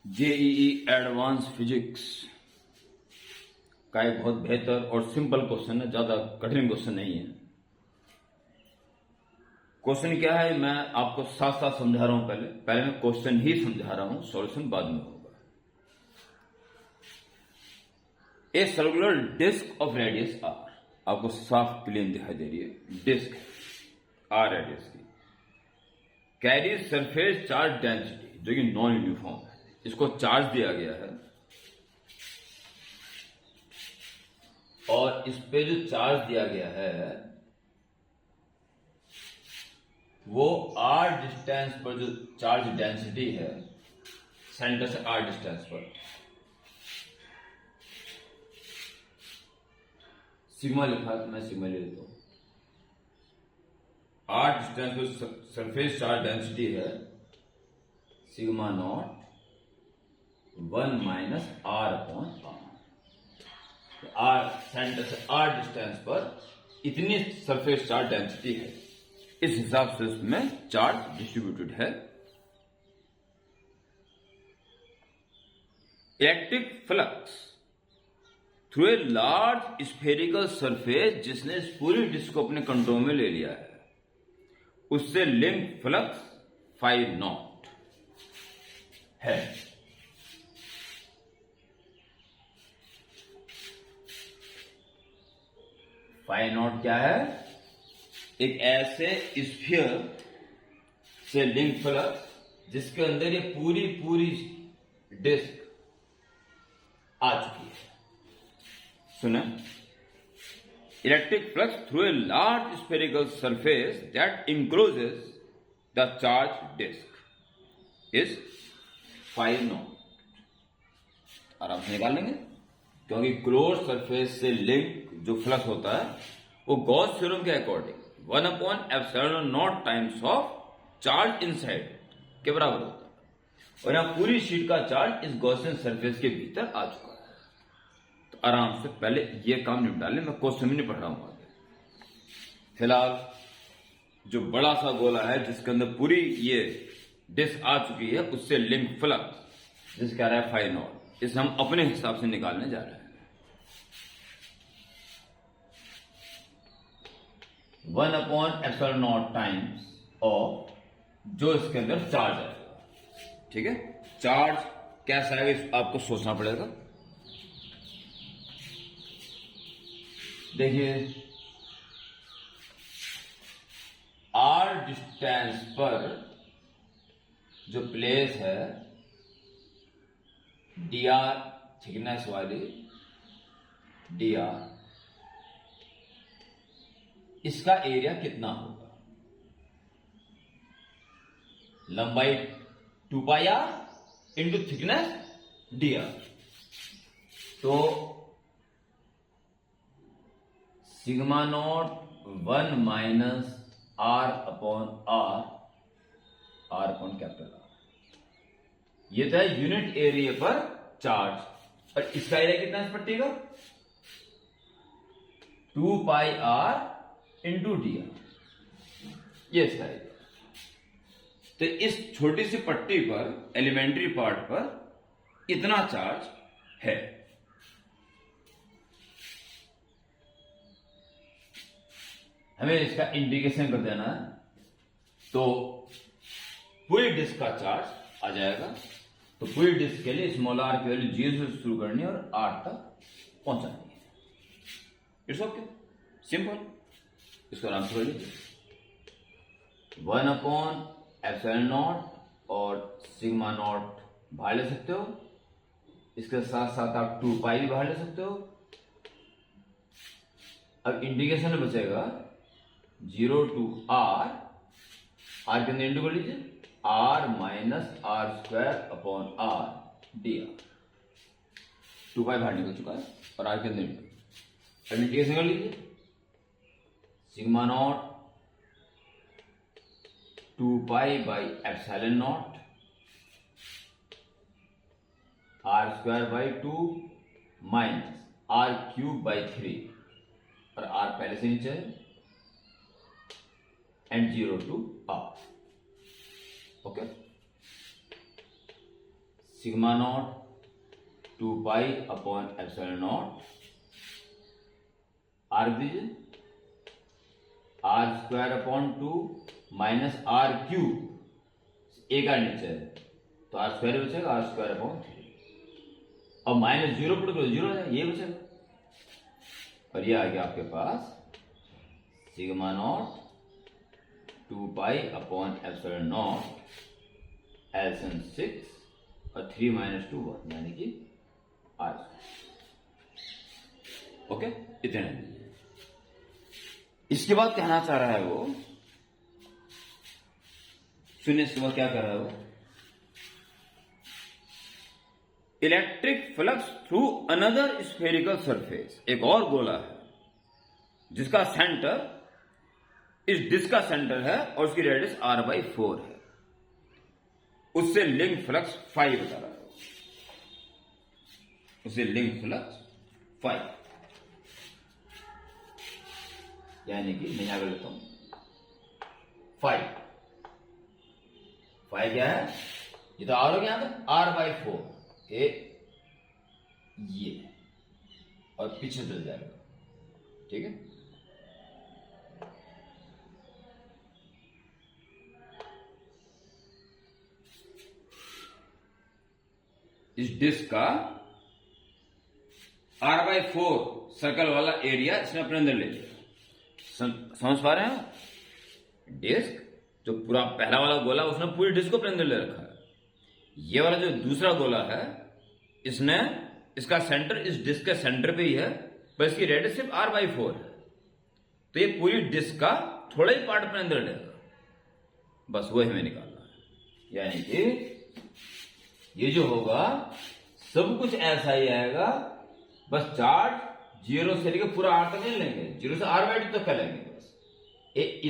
JEE advance physics का एक बहुत बेहतर और सिंपल क्वेश्चन है, ज्यादा कठिन क्वेश्चन नहीं है। क्वेश्चन क्या है मैं आपको साथ साथ समझा रहा हूं। पहले मैं क्वेश्चन ही समझा रहा हूं, सॉल्यूशन बाद में होगा। A circular disc of radius r, आपको साफ प्लेन दिखाई दे रही है, डिस्क आर रेडियस की, कैरी सरफेस चार्ज डेंसिटी जो कि नॉन यूनिफॉर्म है। इसको चार्ज दिया गया है और इस पे जो चार्ज दिया गया है वो आर डिस्टेंस पर जो चार्ज डेंसिटी है, सेंटर से आर डिस्टेंस पर सिग्मा लिखा है, मैं सिग्मा ले लेता हूं। आर डिस्टेंस पर सरफेस चार्ज डेंसिटी है sigma naught 1 minus are upon are. R centre से आर डिस्टेंस पर इतनी सरफेस चार्ज डेंसिटी है, इस हिसाब से उसमें चार्ज डिस्ट्रीब्यूटेड है। Electric flux through a large spherical surface, जिसने इस पूरी डिस्क को अपने कंट्रोल में ले लिया है, उससे लिंक फ्लक्स फाई नॉट है। फाई नॉट क्या है? एक ऐसे स्फीयर से लिंक फ्लक्स जिसके अंदर ये पूरी डिस्क आ चुकी है। सुना, electric flux through a large spherical surface that encloses the charge disc is phi naught. आराम से निकाल लेंगे, क्योंकि क्लोज सरफेस से लिंक जो फ्लक्स होता है वो गॉस थ्योरम के according 1 upon epsilon naught times of charge inside के बराबर होता है। और यहां पूरी शीट का चार्ज इस गॉसियन सरफेस के भीतर आ चुका है। तो आराम से पहले ये काम निपटा ले, मैं क्वेश्चन भी नहीं पढ़ रहा हूं आगे। फिलहाल जो बड़ा सा गोला है जिसके अंदर पूरी ये डिस्क आ चुकी है, उससे लिंक फ्लक्स जिसका कह रहा है फाई नॉट, इसे हम अपने हिसाब से निकालने जा रहे हैं। 1 upon epsilon naught times of जो इसके अंदर चार्ज आएगा। ठीक है, चार्ज कैसा आएगा आपको सोचना पड़ेगा। देखिए, आर डिस्टेंस पर जो प्लेस है डी आर थिकनेस वाली डी आर, इसका एरिया कितना होगा? लंबाई 2 pi R into thickness D R. तो sigma naught 1 minus are upon are, R upon capital R, ये तो है यूनिट एरिया पर चार्ज। और इसका एरिया कितना है इस पट्टी का? 2 pi R into D R, ये इसका एरिया। तो इस छोटी सी पट्टी पर, एलिमेंट्री पार्ट पर इतना चार्ज है। हमें इसका इंटीग्रेशन कर देना है, तो पूरी डिस्क का चार्ज आ जाएगा। तो पूरी डिस्क के लिए स्मॉल आर की वैल्यू 0 से शुरू करनी है और आर तक पहुंचानी है। It's okay, simple. इसको आराम से कर लीजिए। 1 अपॉन एप्सिलॉन नॉट और सिग्मा नॉट बाहर ले सकते हो, इसके साथ साथ आप 2 पाई भी बाहर ले सकते हो। अब इंटीग्रेशन में बचेगा 0 टू आर, आर के अंदर इंटू कर लीजिए, r minus r square upon r d r. 2 pi बाहर निकल चुका है और आर के अंदर इंटू। अब इंटीग्रेशन कर लीजिए, sigma naught 2 pi by epsilon naught R square by 2 minus R cube by 3, और आर पहले से नीचे है, and 0 to R. Okay, sigma naught 2 pi upon epsilon naught R दीजिए R square upon 2 minus R cube एक R नीचे है तो आर स्क्वायर बचेगा आर स्क्वायर अपॉन 3 और माइनस 0 पुट करो 0 है ये बचेगा और ये आ गया आपके पास sigma naught 2 pi upon epsilon naught LCM 6 और 3 माइनस 2 1 यानी कि आर ओके इतने। इसके बाद कहना चाह रहा है वो सुनिए इसके बाद क्या कर रहा है वो electric flux through another spherical surface एक और गोला है जिसका सेंटर इस डिस्क का सेंटर है और उसकी रेडियस r/4 है उससे लिंक फ्लक्स 5 बता रहा है उससे लिंक फ्लक्स 5 यानी कि मैं यहां कर लेता हूं 5 क्या है ये तो आर हो गया r/4 ये और पीछे चल जाएगा ठीक है। इस डिस्क का r/4 सर्कल वाला एरिया इसने अपने अंदर ले लिया समझ पा रहे हैं। डिस्क जो पूरा पहला वाला गोला उसने पूरी डिस्क को अपने अंदर ले रखा है ये वाला जो दूसरा गोला है इसने इसका सेंटर इस डिस्क के सेंटर पे ही है पर इसकी रेडियस सिर्फ r/4 है तो ये पूरी डिस्क का थोड़ा ही पार्ट अपने अंदर लेगा बस वही हमें निकालना है यानी कि ये जो होगा सब कुछ ऐसा ही आएगा बस चार्ज 0 से लेकर पूरा r तक नहीं लेंगे 0 से r/2 तक का लेंगे बस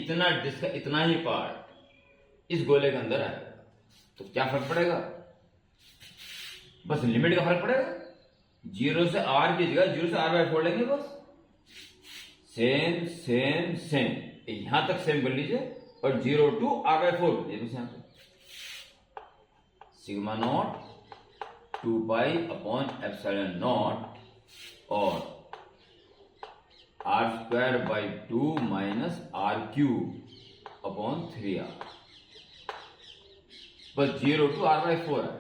इतना डिस्क का इतना ही पार्ट इस गोले के अंदर आएगा तो क्या फर्क पड़ेगा बस लिमिट का फर्क पड़ेगा 0 से r की जगह 0 से r/4 लेंगे बस सेम सेम सेम यहां तक सेम कर लीजिए और 0 to r/4 ये बस यहां पे sigma naught 2 pi upon epsilon not और r²/2 minus r cube upon 3r बस 0 to r/4 है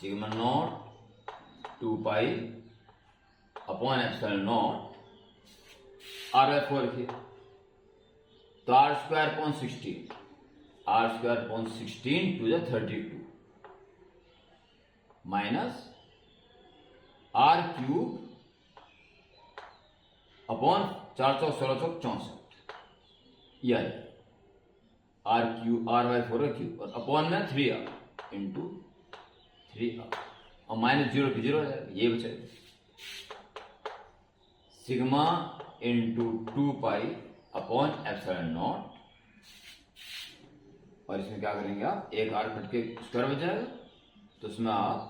sigma naught 2 pi upon epsilon not r/4 की तो r²/16 r²/16 to the 32 minus r cube upon 4 चौक 16 चौक 64 यह r क्यूब r/4 क्यूब और upon में 3r into 3r और minus 0 की 0 हो जाएगा ये बचेगा sigma into 2 pi upon epsilon not और इसमें क्या करेंगे आप एक r कट के स्क्वायर बच जाएगा तो उसमें आप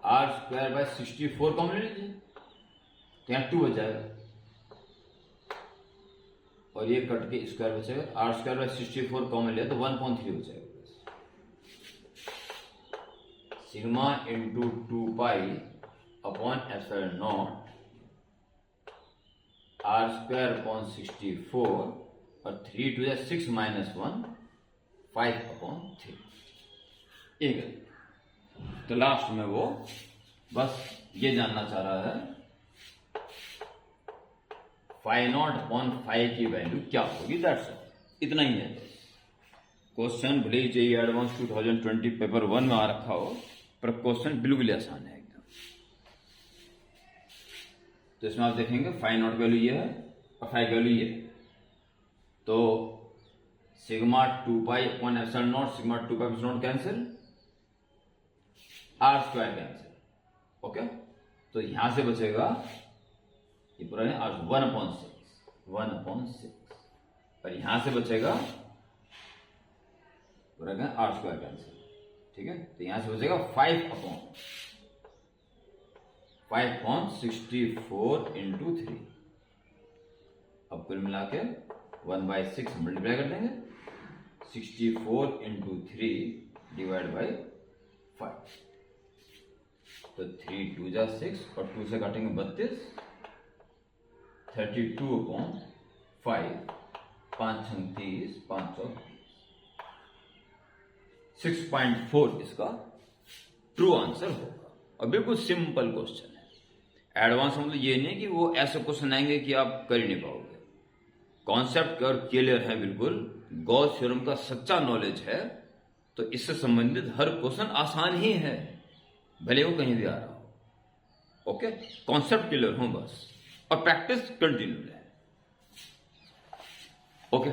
r²/64 कॉमन ले लीजिए तो यहां 2 बच जाएगा और ये कट के स्क्वायर बचेगा r²/64 कॉमन लिया तो 1.3 बचेगा sigma into 2 pi upon epsilon not r²/64 और 3 to the 6 minus 1 5/3 एक तो लास्ट में वो बस ये जानना चाह रहा है φ0 अपॉन φ की वैल्यू क्या होगी दैट्स ऑल इतना ही है क्वेश्चन भले ही चाहिए एडवांस 2020 पेपर 1 में आ रखा हो पर क्वेश्चन बिल्कुल ही आसान है एकदम। तो इसमें आप देखेंगे φ0 वैल्यू ये है और φ की वैल्यू ये तो sigma 2 pi upon epsilon not sigma 2 pi epsilon not cancel r² cancel okay तो यहां से बचेगा ये पूरा है r 1/6 और यहां से बचेगा पूरा है r² कैंसिल ठीक है तो यहां से बचेगा 5/64 इंटू 3 अब कुल मिला के 1/6 मल्टीप्लाई कर देंगे, 64 इंटू 3 डिवाइड बाई 5, तो 3 2 जा 6 और 2 से काटेंगे 32, 32/5, 5 छंग 30, 530, 6.4 इसका ट्रू आंसर होगा। और बिल्कुल सिंपल क्वेश्चन है, एडवांस मतलब ये नहीं कि वो ऐसे क्वेश्चन आएंगे कि आप कर ही नहीं पाओगे। कॉन्सेप्ट और क्लियर है बिल्कुल, गॉस थ्योरम का सच्चा नॉलेज है, तो इससे संबंधित हर क्वेश्चन आसान ही है, भले वो कहीं भी आ रहा हो। ओके, कॉन्सेप्ट क्लियर हो बस, और प्रैक्टिस कंटिन्यू है। ओके।